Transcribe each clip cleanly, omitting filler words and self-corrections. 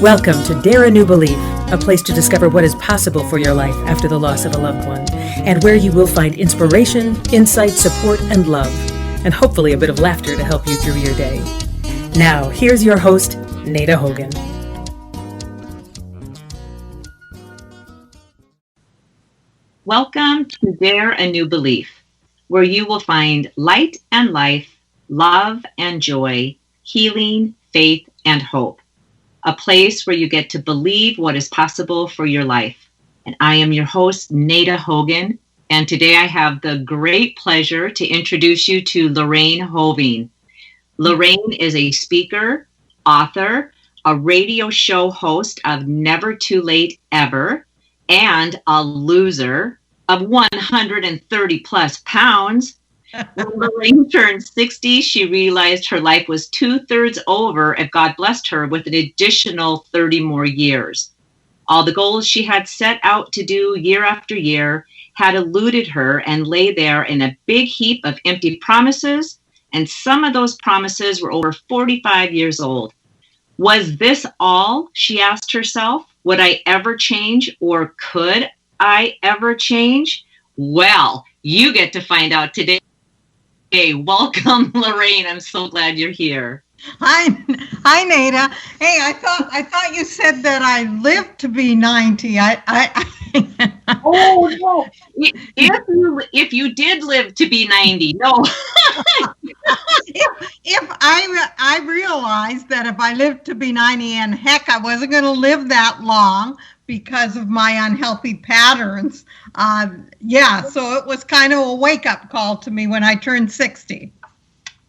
Welcome to Dare a New Belief, a place to discover what is possible for your life after the loss of a loved one, and where you will find inspiration, insight, support, and love, and hopefully a bit of laughter to help you through your day. Now, here's your host, Nada Hogan. Welcome to Dare a New Belief, where you will find light and life, love and joy, healing, faith, and hope. A place where you get to believe what is possible for your life. And I am your host, Nada Hogan, and today I have the great pleasure to introduce you to Lorraine Hoving. Lorraine is a speaker, author, a radio show host of Never Too Late Ever, and a loser of 130 plus pounds. When Lorraine turned 60, she realized her life was 2/3 over if God blessed her with an additional 30 more years. All the goals she had set out to do year after year had eluded her and lay there in a big heap of empty promises, and some of those promises were over 45 years old. Was this all, she asked herself? Would I ever change, or could I ever change? Well, you get to find out today. Hey, welcome, Lorraine. I'm so glad you're here. Hi, Nada. Hey, I thought you said that I lived to be 90. Oh no! If you did live to be 90, no. if I realized that if I lived to be 90, and heck, I wasn't going to live that long because of my unhealthy patterns. So it was kind of a wake-up call to me when I turned 60.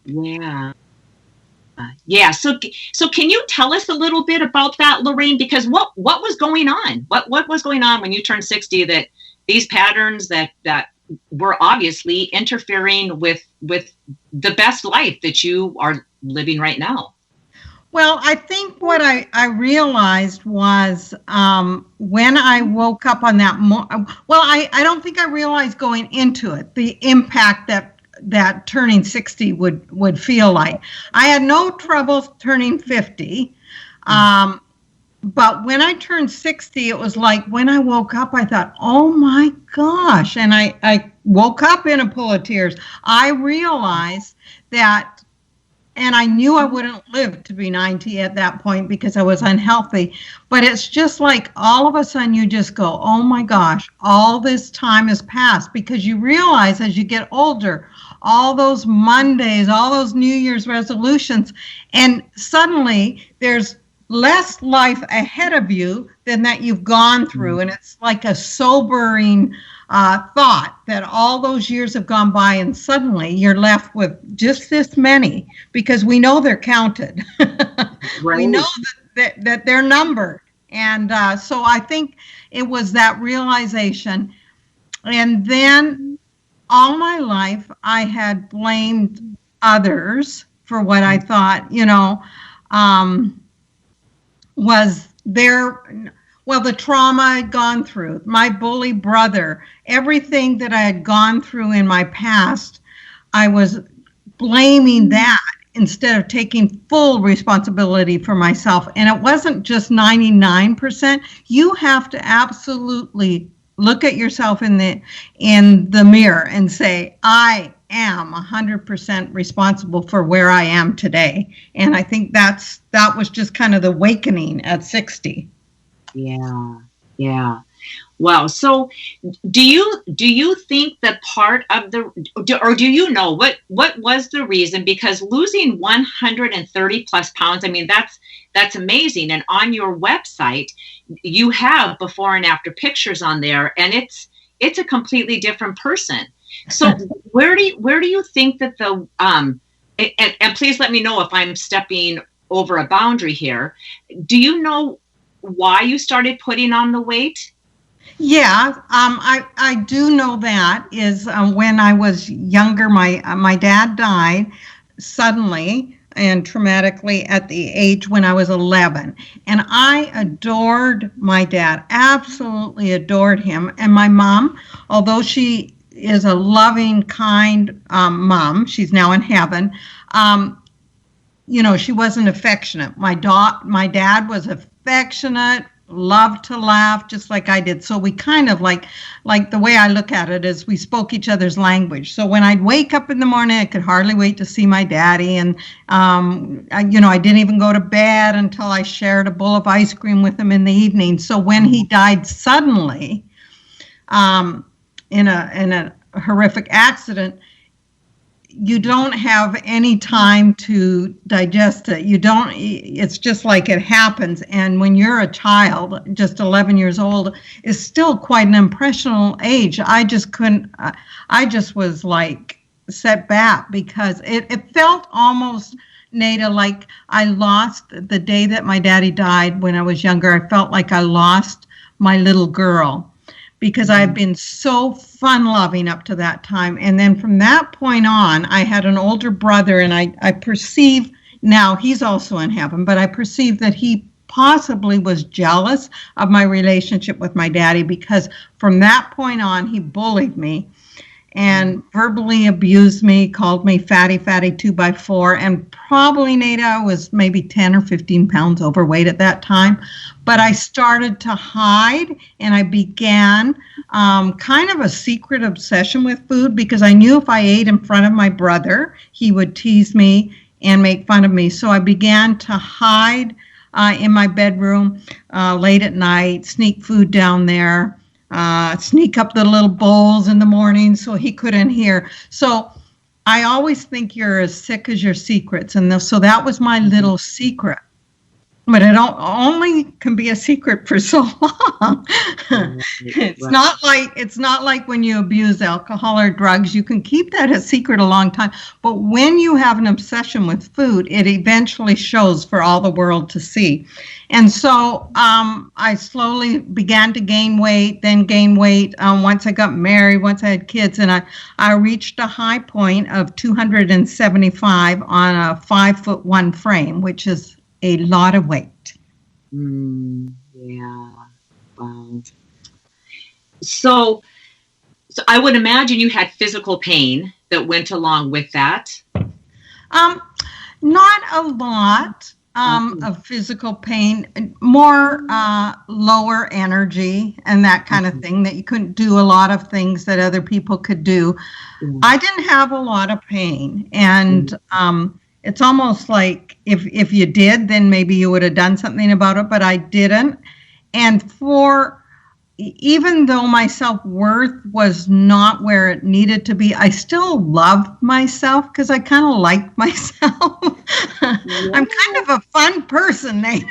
Yeah. So can you tell us a little bit about that, Lorraine? Because what was going on? What was going on when you turned 60 that these patterns that were obviously interfering with the best life that you are living right now? Well, I think what I realized was when I woke up on that I don't think I realized going into it the impact that turning 60 would feel like. I had no trouble turning 50. But when I turned 60, it was like when I woke up, I thought, oh my gosh. And I woke up in a pool of tears. I realized that, and I knew I wouldn't live to be 90 at that point because I was unhealthy. But it's just like all of a sudden you just go, oh my gosh, all this time has passed, because you realize as you get older, all those Mondays, all those New Year's resolutions, and suddenly there's less life ahead of you than that you've gone through. And it's like a sobering thought that all those years have gone by and suddenly you're left with just this many, because we know they're counted. Right. We know that they're numbered. And so I think it was that realization. And then all my life I had blamed others for what I thought, was the trauma I'd gone through, my bully brother, everything that I had gone through in my past, I was blaming that instead of taking full responsibility for myself. And it wasn't just 99%. You have to absolutely look at yourself in the mirror and say, I am 100% responsible for where I am today. And I think that was just kind of the awakening at 60. Yeah. Wow. So do you think that part of or do you know what was the reason? Because losing 130 plus pounds, I mean, that's amazing. And on your website, you have before and after pictures on there, and it's a completely different person. So where do you think that and please let me know if I'm stepping over a boundary here. Do you know why you started putting on the weight? Yeah, I do know that is when I was younger, my dad died suddenly and traumatically at the age when I was 11. And I adored my dad, absolutely adored him. And my mom, although she is a loving, kind mom, she's now in heaven, she wasn't affectionate. My dad was affectionate, loved to laugh just like I did. So we kind of like the way I look at it is we spoke each other's language. So when I'd wake up in the morning, I could hardly wait to see my daddy. And, I didn't even go to bed until I shared a bowl of ice cream with him in the evening. So when he died suddenly, in a horrific accident, you don't have any time to digest it. It's just like it happens. And when you're a child, just 11 years old, is still quite an impressionable age. I just was like set back because it felt almost, Nada, like I lost the day that my daddy died when I was younger. I felt like I lost my little girl, because I've been so fun-loving up to that time. And then from that point on, I had an older brother, and I perceive now, he's also in heaven, but I perceive that he possibly was jealous of my relationship with my daddy, because from that point on, he bullied me and verbally abused me, called me fatty 2x4, and probably, Nada, I was maybe 10 or 15 pounds overweight at that time. But I started to hide, and I began kind of a secret obsession with food, because I knew if I ate in front of my brother, he would tease me and make fun of me. So I began to hide in my bedroom late at night, sneak food down there, sneak up the little bowls in the morning so he couldn't hear. So I always think you're as sick as your secrets. And so that was my little secret. But it only can be a secret for so long. It's not like when you abuse alcohol or drugs. You can keep that a secret a long time. But when you have an obsession with food, it eventually shows for all the world to see. And so I slowly began to gain weight, once I got married, once I had kids, and I reached a high point of 275 on a 5'1" frame, which is a lot of weight. Yeah. Wow. So I would imagine you had physical pain that went along with that. Not a lot of physical pain, more lower energy and that kind of thing, that you couldn't do a lot of things that other people could do. I didn't have a lot of pain, and it's almost like if you did, then maybe you would have done something about it, but I didn't. And even though my self-worth was not where it needed to be, I still loved myself because I kind of like myself. Yeah. I'm kind of a fun person, Nate.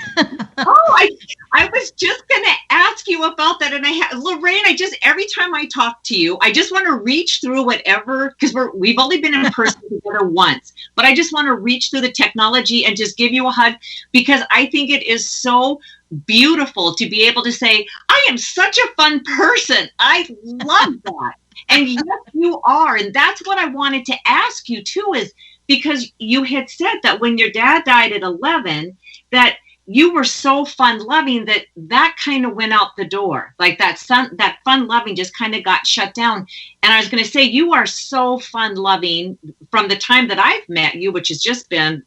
I was just going to ask you about that. And Lorraine, every time I talk to you, I just want to reach through whatever, because we've only been in person together once, but I just want to reach through the technology and just give you a hug, because I think it is so beautiful to be able to say, I am such a fun person. I love that. And yes, you are. And that's what I wanted to ask you too, is because you had said that when your dad died at 11, that you were so fun loving that kind of went out the door. Like that fun loving just kind of got shut down. And I was going to say, you are so fun loving from the time that I've met you, which has just been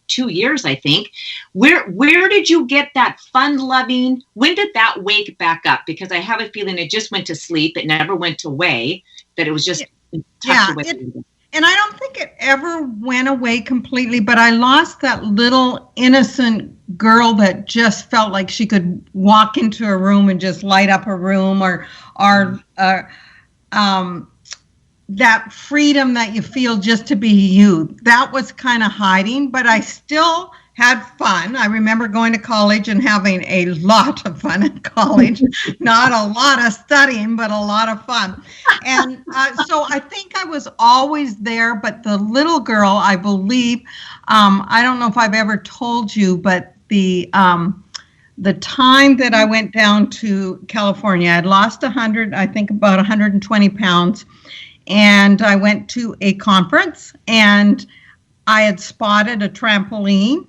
2 years, I think. Where did you get that fun loving? When did that wake back up? Because I have a feeling it just went to sleep. It never went away, that it was just tucked away. And I don't think it ever went away completely, but I lost that little innocent girl that just felt like she could walk into a room and just light up a room, or that freedom that you feel just to be you. That was kind of hiding, but I still had fun. I remember going to college and having a lot of fun at college. Not a lot of studying, but a lot of fun. And so I think I was always there, but the little girl, I believe, I don't know if I've ever told you, but the time that I went down to California, I'd lost about 120 pounds. And I went to a conference, and I had spotted a trampoline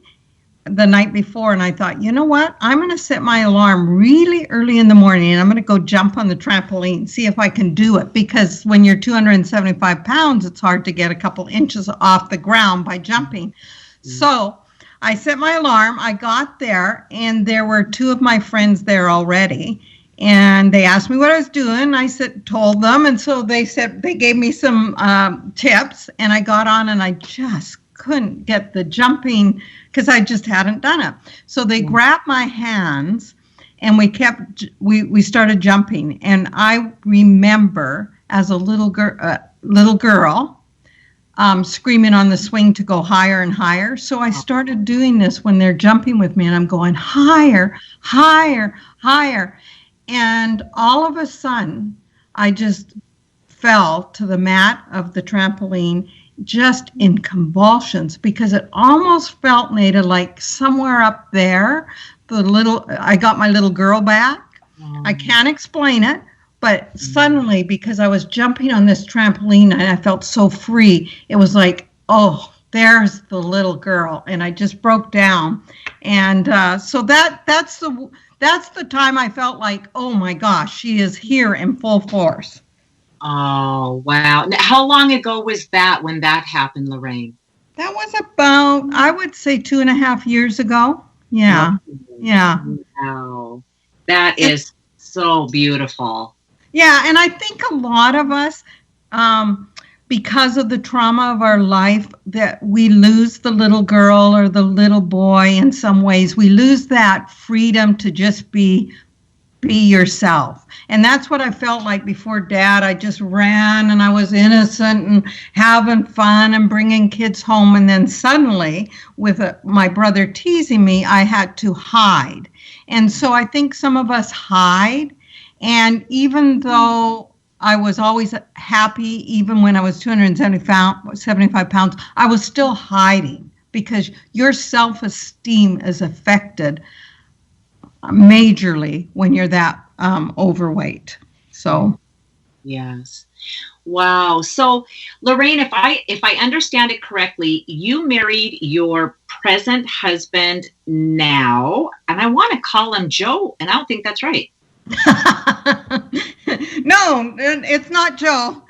the night before, and I thought, you know what? I'm going to set my alarm really early in the morning, and I'm going to go jump on the trampoline, see if I can do it. Because when you're 275 pounds, it's hard to get a couple inches off the ground by jumping. So I set my alarm. I got there, and there were two of my friends there already. And they asked me what I was doing. I told them, and so they gave me some tips. And I got on, and I just couldn't get the jumping because I just hadn't done it. So they grabbed my hands, and we started jumping. And I remember as a little girl. Screaming on the swing to go higher and higher. So I started doing this when they're jumping with me, and I'm going higher, higher, higher. And all of a sudden, I just fell to the mat of the trampoline just in convulsions, because it almost felt, Nada, like somewhere up there, I got my little girl back. I can't explain it. But suddenly, because I was jumping on this trampoline and I felt so free, it was like, oh, there's the little girl. And I just broke down. And so that's the time I felt like, oh my gosh, she is here in full force. Oh, wow. Now, how long ago was that when that happened, Lorraine? That was about, I would say, 2.5 years ago. Yeah. Yeah. Wow. That is so beautiful. Yeah, and I think a lot of us, because of the trauma of our life, that we lose the little girl or the little boy in some ways. We lose that freedom to just be yourself. And that's what I felt like before Dad. I just ran, and I was innocent and having fun and bringing kids home. And then suddenly, with my brother teasing me, I had to hide. And so I think some of us hide. And even though I was always happy, even when I was 275 pounds, I was still hiding, because your self-esteem is affected majorly when you're that overweight. So, yes. Wow. So, Lorraine, if I understand it correctly, you married your present husband now, and I want to call him Joe, and I don't think that's right. No, it's not Joe.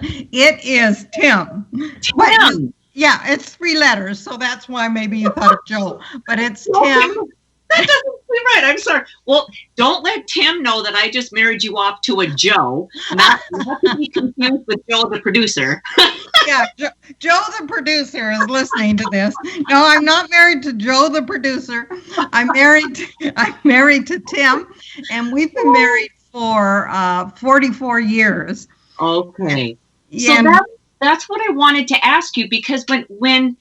It is Tim. Tim. Yeah, it's 3 letters, so that's why maybe you thought of Joe. But it's Tim. That doesn't seem right. I'm sorry. Well, don't let Tim know that I just married you off to a Joe. Not to be confused with Joe the producer. Yeah, Joe the producer is listening to this. No, I'm not married to Joe the producer. I'm married to Tim, and we've been married for 44 years. Okay. Yeah. So that's what I wanted to ask you, because when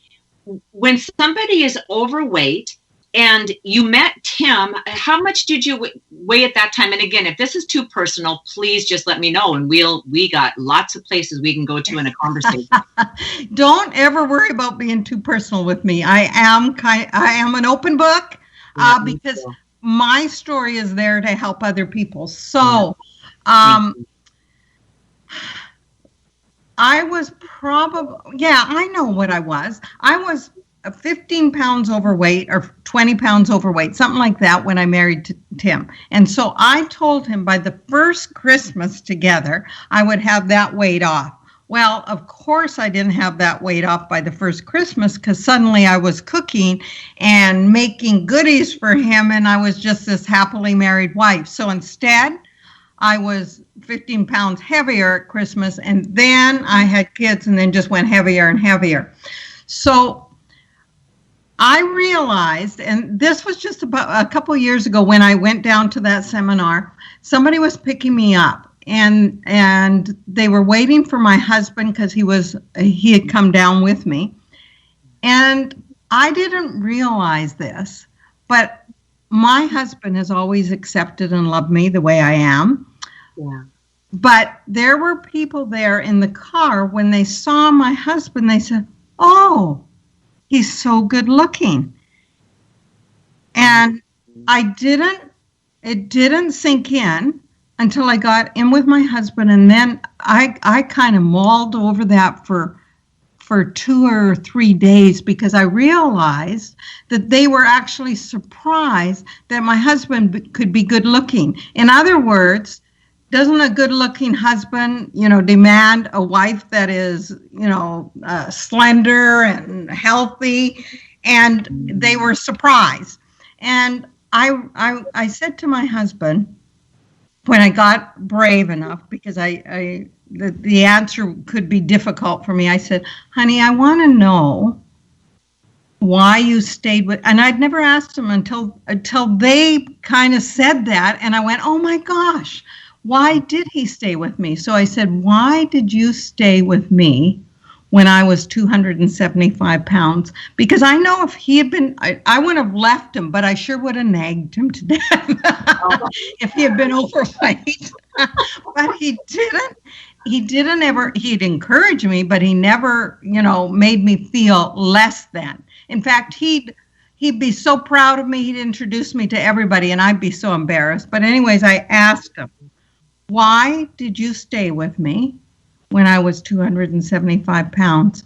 somebody is overweight and you met Tim, how much did you weigh at that time? And again, if this is too personal, please just let me know, and we got lots of places we can go to in a conversation. Don't ever worry about being too personal with me. I am an open book, because my story is there to help other people. So, I was I know what I was. I was 15 pounds overweight or 20 pounds overweight, something like that, when I married Tim. And so I told him by the first Christmas together, I would have that weight off. Well, of course, I didn't have that weight off by the first Christmas, because suddenly I was cooking and making goodies for him, and I was just this happily married wife. So instead, I was 15 pounds heavier at Christmas, and then I had kids, and then just went heavier and heavier. So I realized, and this was just about a couple of years ago when I went down to that seminar, somebody was picking me up, and they were waiting for my husband, because he had come down with me. And I didn't realize this, but my husband has always accepted and loved me the way I am. Yeah. But there were people there in the car, when they saw my husband, they said, "Oh, he's so good looking." And it didn't sink in until I got in with my husband. And then I kind of mulled over that for 2 or 3 days, because I realized that they were actually surprised that my husband could be good looking. In other words, doesn't a good-looking husband, demand a wife that is, slender and healthy? And they were surprised. And I said to my husband, when I got brave enough, because the answer could be difficult for me, I said, honey, I want to know why you stayed with, and I'd never asked him until they kind of said that, and I went, oh my gosh, why did he stay with me? So I said, why did you stay with me when I was 275 pounds? Because I know if he had been, I would have left him, but I sure would have nagged him to death if he had been overweight. But he didn't. He'd encourage me, but he never, made me feel less than. In fact, he'd be so proud of me, he'd introduce me to everybody, and I'd be so embarrassed. But anyways, I asked him, why did you stay with me when I was 275 pounds?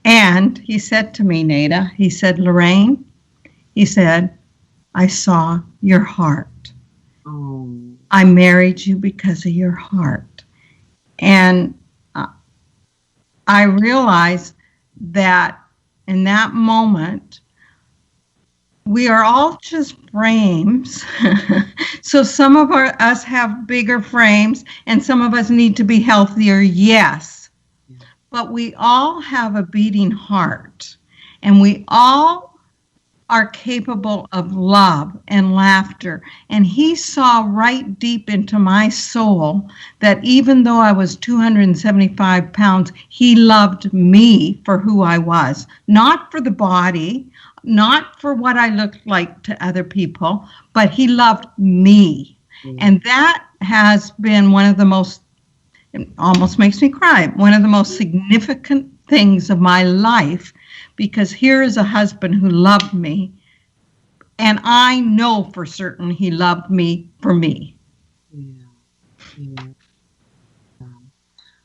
And he said to me, Nada, he said, Lorraine, he said, I saw your heart. Oh. I married you because of your heart. And I realized that in that moment, we are all just frames. So some of us have bigger frames and some of us need to be healthier, yes. But we all have a beating heart and we all are capable of love and laughter. And he saw right deep into my soul that even though I was 275 pounds, he loved me for who I was, not for the body, not for what I looked like to other people, but he loved me. And that has been one of the most, it almost makes me cry, one of the most significant things of my life, because here is a husband who loved me, and I know for certain he loved me for me. Yeah.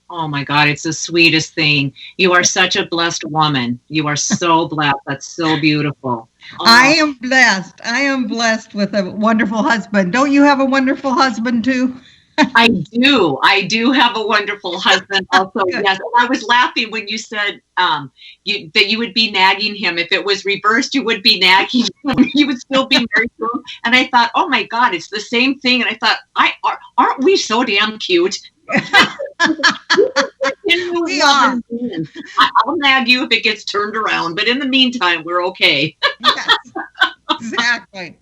Oh my God, it's the sweetest thing. You are such a blessed woman. You are so blessed. That's so beautiful. Oh. I am blessed. I am blessed with a wonderful husband. Don't you have a wonderful husband too? I do. I do have a wonderful husband also. Yes. And I was laughing when you said that you would be nagging him. If it was reversed, you would be nagging him. You would still be married to him. And I thought, oh my God, it's the same thing. And I thought, aren't we so damn cute? We are. I'll nag you if it gets turned around. But in the meantime, we're okay. Yes, exactly.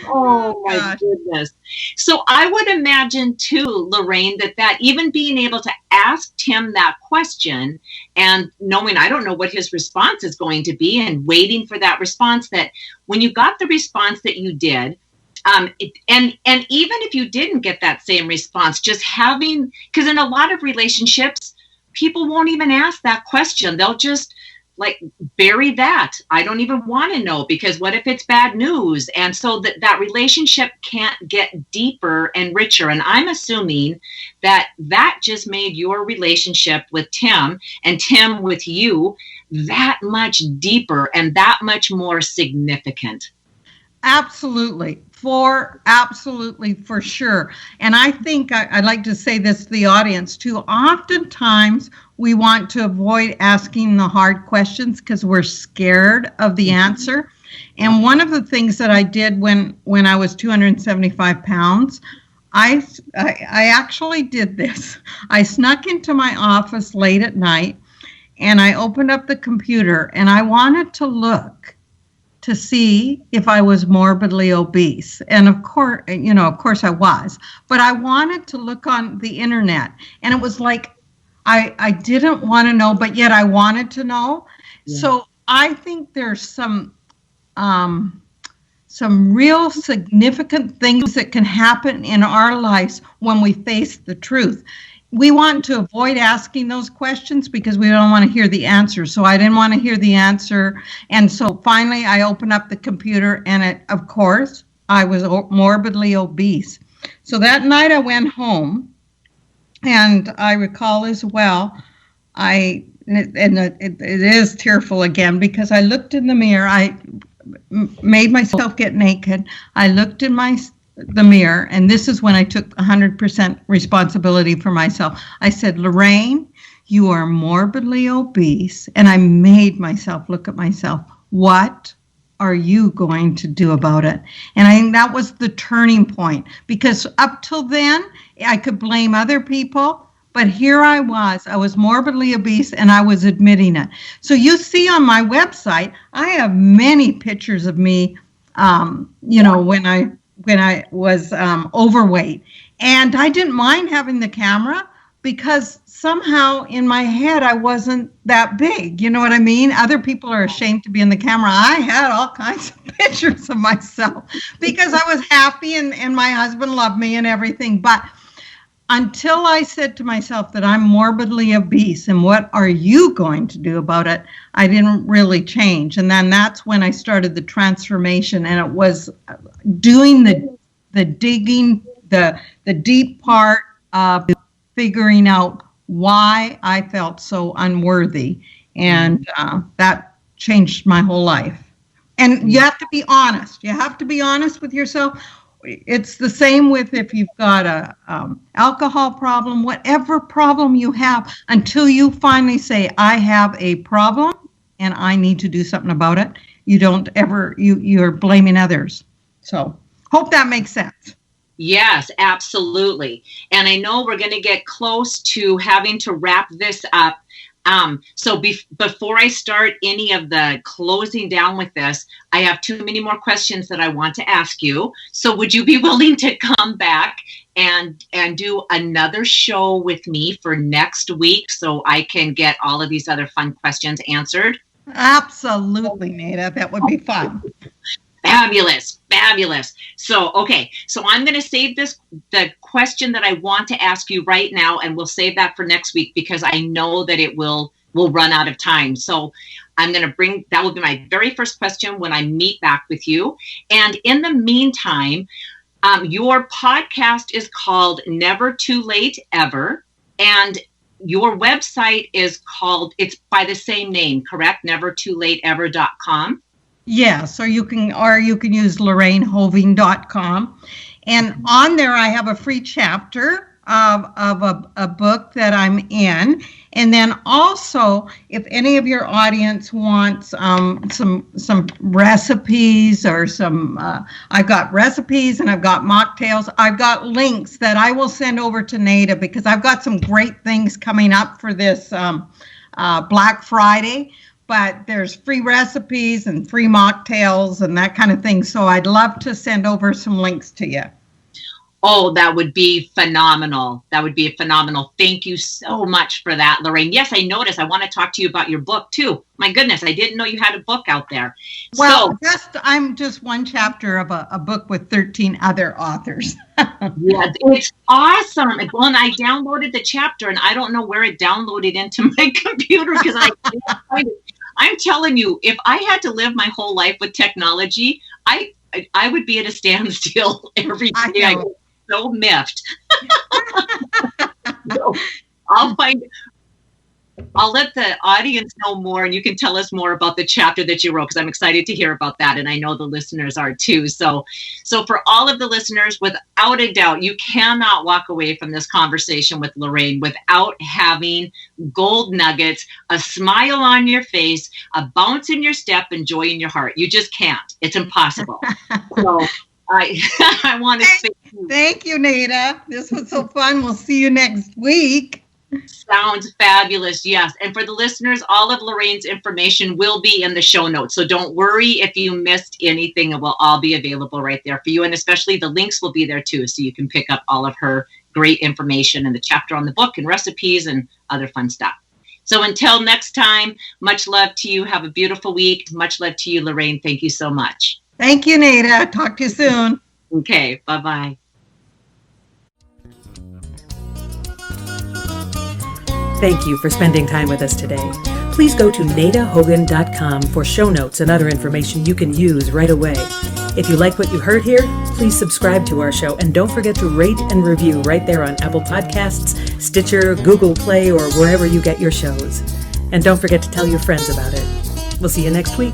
Oh my goodness. So I would imagine too, Lorraine, that even being able to ask Tim that question and knowing I don't know what his response is going to be and waiting for that response, that when you got the response that you did, and even if you didn't get that same response, just having, because in a lot of relationships, people won't even ask that question. They'll just bury that. I don't even want to know, because what if it's bad news? And so that relationship can't get deeper and richer. And I'm assuming that just made your relationship with Tim and Tim with you that much deeper and that much more significant. Absolutely, for sure. And I think I'd like to say this to the audience too. Oftentimes we want to avoid asking the hard questions because we're scared of the answer. And one of the things that I did when I was 275 pounds, I actually did this. I snuck into my office late at night and I opened up the computer and I wanted to look to see if I was morbidly obese. And of course I was, but I wanted to look on the internet, and it was like, I didn't want to know, but yet I wanted to know. Yeah. So I think there's some real significant things that can happen in our lives when we face the truth. We want to avoid asking those questions because we don't want to hear the answer. So I didn't want to hear the answer. And so finally I opened up the computer and of course, I was morbidly obese. So that night I went home, and I recall as well, it is tearful again because I looked in the mirror. I made myself get naked. I looked in the mirror, and this is when I took 100% responsibility for myself. I said, Lorraine, you are morbidly obese. And I made myself look at myself. what are you going to do about it? And I think that was the turning point, because up till then, I could blame other people, but here I was morbidly obese, and I was admitting it. So you see on my website, I have many pictures of me, when I was overweight. And I didn't mind having the camera, because somehow in my head, I wasn't that big. You know what I mean? Other people are ashamed to be in the camera. I had all kinds of pictures of myself because I was happy and my husband loved me and everything. But until I said to myself that I'm morbidly obese and what are you going to do about it, I didn't really change. And then that's when I started the transformation, and it was doing the digging, the deep part of figuring out why I felt so unworthy. And that changed my whole life. And you have to be honest. You have to be honest with yourself. It's the same with if you've got a alcohol problem, whatever problem you have, until you finally say, I have a problem and I need to do something about it. You don't ever, you're blaming others. So hope that makes sense. Yes, absolutely. And I know we're going to get close to having to wrap this up. So before I start any of the closing down with this, I have too many more questions that I want to ask you. So would you be willing to come back and do another show with me for next week so I can get all of these other fun questions answered? Absolutely, Nada. That would be fun. Fabulous. So I'm going to save the question that I want to ask you right now, and we'll save that for next week because I know that it will run out of time. So I'm going to that will be my very first question when I meet back with you. And in the meantime, your podcast is called Never Too Late Ever, and your website is called, it's by the same name, correct? nevertoolateever.com. Yes, or you can use LorraineHoving.com. And on there, I have a free chapter of a book that I'm in. And then also, if any of your audience wants some recipes or I've got recipes and I've got mocktails. I've got links that I will send over to Nada because I've got some great things coming up for this Black Friday. But there's free recipes and free mocktails and that kind of thing. So I'd love to send over some links to you. Oh, that would be phenomenal. Thank you so much for that, Lorraine. Yes, I noticed. I want to talk to you about your book too. My goodness, I didn't know you had a book out there. Well, I'm just one chapter of a book with 13 other authors. Yeah, it's awesome. Well, and I downloaded the chapter, and I don't know where it downloaded into my computer because I can't find it. I'm telling you, if I had to live my whole life with technology, I would be at a standstill every day. I get so miffed. So, I'll let the audience know more, and you can tell us more about the chapter that you wrote because I'm excited to hear about that, and I know the listeners are too. So for all of the listeners, without a doubt, you cannot walk away from this conversation with Lorraine without having gold nuggets, a smile on your face, a bounce in your step, and joy in your heart. You just can't. It's impossible. So I want to say thank you, Nada. This was so fun. We'll see you next week. Sounds fabulous. Yes. And for the listeners, all of Lorraine's information will be in the show notes. So don't worry if you missed anything. It will all be available right there for you. And especially the links will be there too. So you can pick up all of her great information and the chapter on the book and recipes and other fun stuff. So until next time, much love to you. Have a beautiful week. Much love to you, Lorraine. Thank you so much. Thank you, Nada. Talk to you soon. Okay. Bye-bye. Thank you for spending time with us today. Please go to nadahogan.com for show notes and other information you can use right away. If you like what you heard here, please subscribe to our show and don't forget to rate and review right there on Apple Podcasts, Stitcher, Google Play, or wherever you get your shows. And don't forget to tell your friends about it. We'll see you next week.